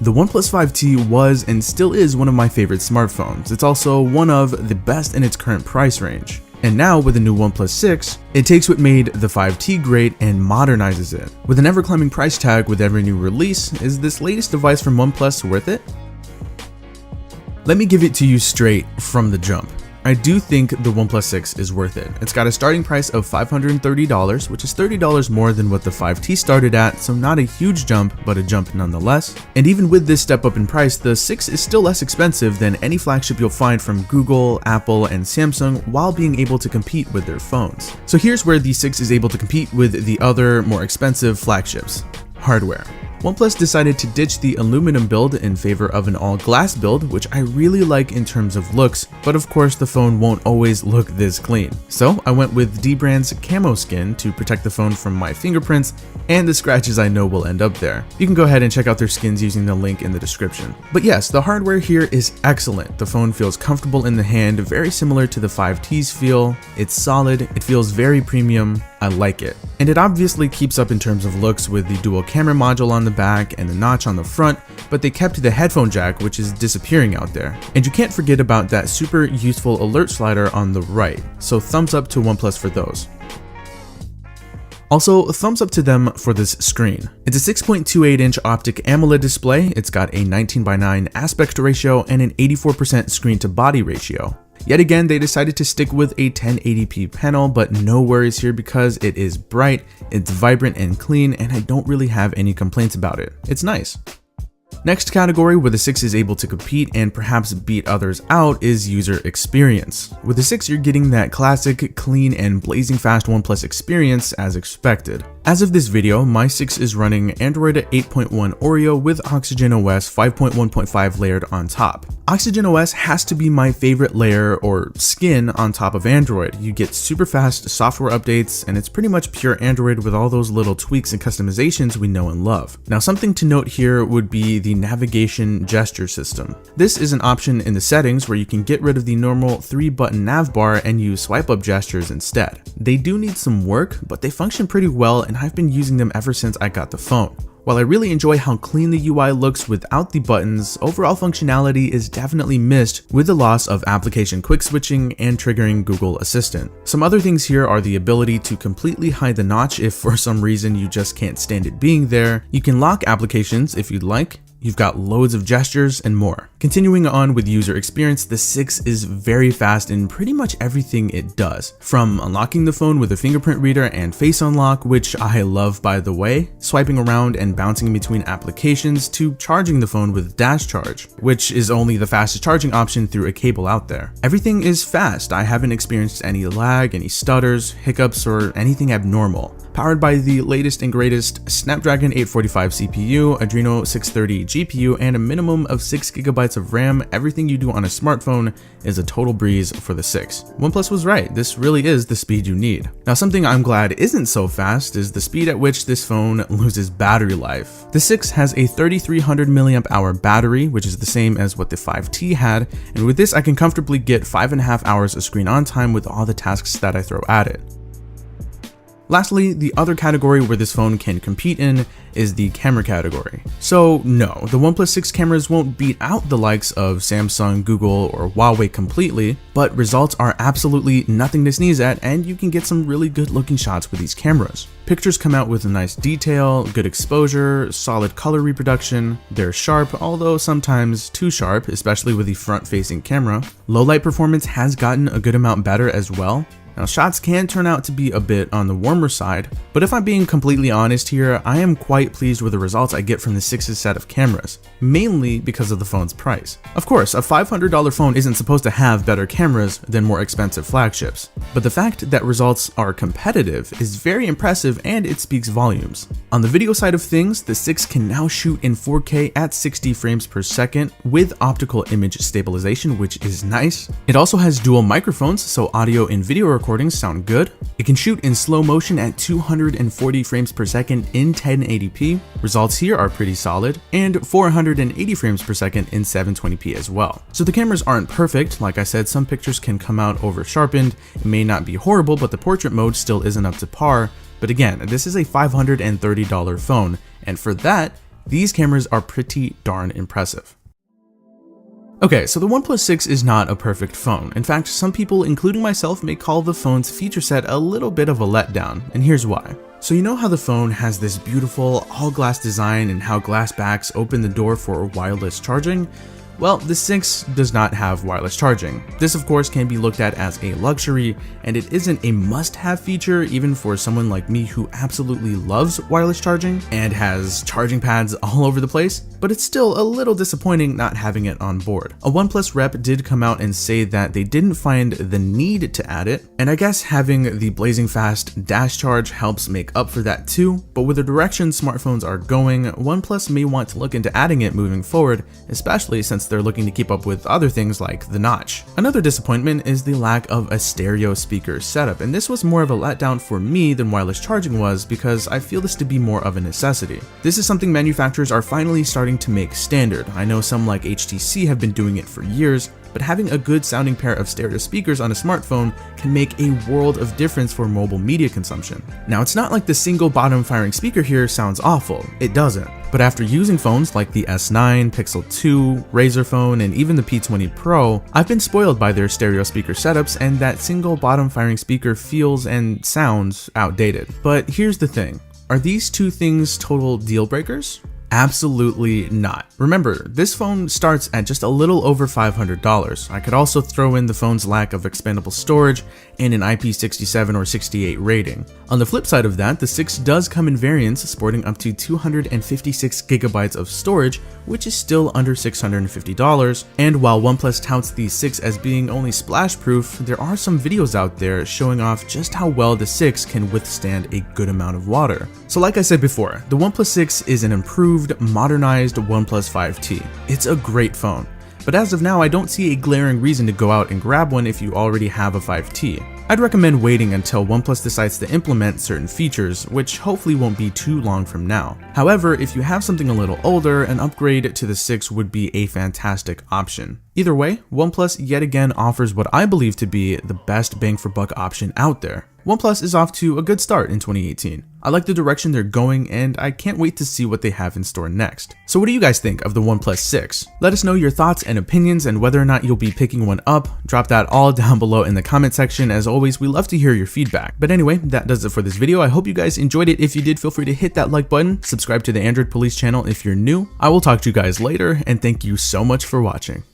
The OnePlus 5T was and still is one of my favorite smartphones. It's also one of the best in its current price range. And now with the new OnePlus 6, it takes what made the 5T great and modernizes it. With an ever-climbing price tag with every new release, is this latest device from OnePlus worth it? Let me give it to you straight from the jump. I do think the OnePlus 6 is worth it. It's got a starting price of $530, which is $30 more than what the 5T started at, so not a huge jump, but a jump nonetheless. And even with this step up in price, the 6 is still less expensive than any flagship you'll find from Google, Apple, and Samsung while being able to compete with their phones. So here's where the 6 is able to compete with the other more expensive flagships. Hardware. OnePlus decided to ditch the aluminum build in favor of an all-glass build, which I really like in terms of looks, but of course the phone won't always look this clean. So I went with D-Brand's camo skin to protect the phone from my fingerprints and the scratches I know will end up there. You can go ahead and check out their skins using the link in the description. But yes, the hardware here is excellent. The phone feels comfortable in the hand, very similar to the 5T's feel. It's solid, it feels very premium. I like it. And it obviously keeps up in terms of looks with the dual camera module on the back and the notch on the front, but they kept the headphone jack, which is disappearing out there. And you can't forget about that super useful alert slider on the right, so thumbs up to OnePlus for those. Also, thumbs up to them for this screen. It's a 6.28-inch optic AMOLED display, it's got a 19:9 aspect ratio and an 84% screen-to-body ratio. Yet again, they decided to stick with a 1080p panel, but no worries here because it is bright, it's vibrant and clean, and I don't really have any complaints about it. It's nice. Next category where the 6 is able to compete and perhaps beat others out is user experience. With the 6, you're getting that classic, clean, and blazing fast OnePlus experience as expected. As of this video, my 6 is running Android 8.1 Oreo with Oxygen OS 5.1.5 layered on top. Oxygen OS has to be my favorite layer or skin on top of Android. You get super fast software updates, and it's pretty much pure Android with all those little tweaks and customizations we know and love. Now, something to note here would be the navigation gesture system. This is an option in the settings where you can get rid of the normal 3-button nav bar and use swipe up gestures instead. They do need some work, but they function pretty well, and I've been using them ever since I got the phone. While I really enjoy how clean the UI looks without the buttons, overall functionality is definitely missed with the loss of application quick switching and triggering Google Assistant. Some other things here are the ability to completely hide the notch if for some reason you just can't stand it being there. You can lock applications if you'd like. You've got loads of gestures and more. Continuing on with user experience, the 6 is very fast in pretty much everything it does. From unlocking the phone with a fingerprint reader and face unlock, which I love by the way, swiping around and bouncing in between applications, to charging the phone with dash charge, which is only the fastest charging option through a cable out there. Everything is fast. I haven't experienced any lag, any stutters, hiccups, or anything abnormal. Powered by the latest and greatest Snapdragon 845 CPU, Adreno 630 GPU, and a minimum of 6GB of RAM, everything you do on a smartphone is a total breeze for the 6. OnePlus was right, this really is the speed you need. Now, something I'm glad isn't so fast is the speed at which this phone loses battery life. The 6 has a 3300 mAh battery, which is the same as what the 5T had, and with this I can comfortably get 5.5 hours of screen on time with all the tasks that I throw at it. Lastly, the other category where this phone can compete in is the camera category. So no, the OnePlus 6 cameras won't beat out the likes of Samsung, Google, or Huawei completely, but results are absolutely nothing to sneeze at, and you can get some really good looking shots with these cameras. Pictures come out with a nice detail, good exposure, solid color reproduction. They're sharp, although sometimes too sharp, especially with the front-facing camera. Low light performance has gotten a good amount better as well. Now, shots can turn out to be a bit on the warmer side, but if I'm being completely honest here, I am quite pleased with the results I get from the 6's set of cameras, mainly because of the phone's price. Of course, a $500 phone isn't supposed to have better cameras than more expensive flagships, but the fact that results are competitive is very impressive and it speaks volumes. On the video side of things, the 6 can now shoot in 4K at 60 frames per second with optical image stabilization, which is nice. It also has dual microphones, so audio and video recordings sound good. It can shoot in slow motion at 240 frames per second in 1080p. Results here are pretty solid, and 480 frames per second in 720p as well. So the cameras aren't perfect. Like I said, some pictures can come out over sharpened. It may not be horrible, but the portrait mode still isn't up to par. But again, this is a $530 phone, and for that, These cameras are pretty darn impressive. Okay, so the OnePlus 6 is not a perfect phone. In fact, some people, including myself, may call the phone's feature set a little bit of a letdown, and here's why. So you know how the phone has this beautiful all-glass design and how glass backs open the door for wireless charging? Well, the 6 does not have wireless charging. This of course can be looked at as a luxury, and it isn't a must-have feature even for someone like me who absolutely loves wireless charging and has charging pads all over the place, but it's still a little disappointing not having it on board. A OnePlus rep did come out and say that they didn't find the need to add it, and I guess having the blazing fast dash charge helps make up for that too, but with the direction smartphones are going, OnePlus may want to look into adding it moving forward, especially since they're looking to keep up with other things like the notch. Another disappointment is the lack of a stereo speaker setup, and this was more of a letdown for me than wireless charging was because I feel this to be more of a necessity. This is something manufacturers are finally starting to make standard. I know some like HTC have been doing it for years, but having a good sounding pair of stereo speakers on a smartphone can make a world of difference for mobile media consumption. Now, it's not like the single bottom firing speaker here sounds awful, it doesn't. But after using phones like the S9, Pixel 2, Razer phone, and even the P20 Pro, I've been spoiled by their stereo speaker setups, and that single bottom firing speaker feels and sounds outdated. But here's the thing, are these two things total deal breakers? Absolutely not. Remember, this phone starts at just a little over $500. I could also throw in the phone's lack of expandable storage and an IP67 or 68 rating. On the flip side of that, the 6 does come in variants sporting up to 256 gigabytes of storage, which is still under $650. And while OnePlus touts the 6 as being only splash proof, there are some videos out there showing off just how well the 6 can withstand a good amount of water. So like I said before, the OnePlus 6 is an improved, modernized OnePlus 5T. It's a great phone, but as of now I don't see a glaring reason to go out and grab one if you already have a 5T. I'd recommend waiting until OnePlus decides to implement certain features, which hopefully won't be too long from now. However, if you have something a little older, an upgrade to the 6 would be a fantastic option. Either way, OnePlus yet again offers what I believe to be the best bang for buck option out there. OnePlus is off to a good start in 2018. I like the direction they're going, and I can't wait to see what they have in store next. So what do you guys think of the OnePlus 6? Let us know your thoughts and opinions and whether or not you'll be picking one up. Drop that all down below in the comment section. As always, we love to hear your feedback. But anyway, that does it for this video. I hope you guys enjoyed it. If you did, feel free to hit that like button, subscribe to the Android Police channel if you're new. I will talk to you guys later, and thank you so much for watching.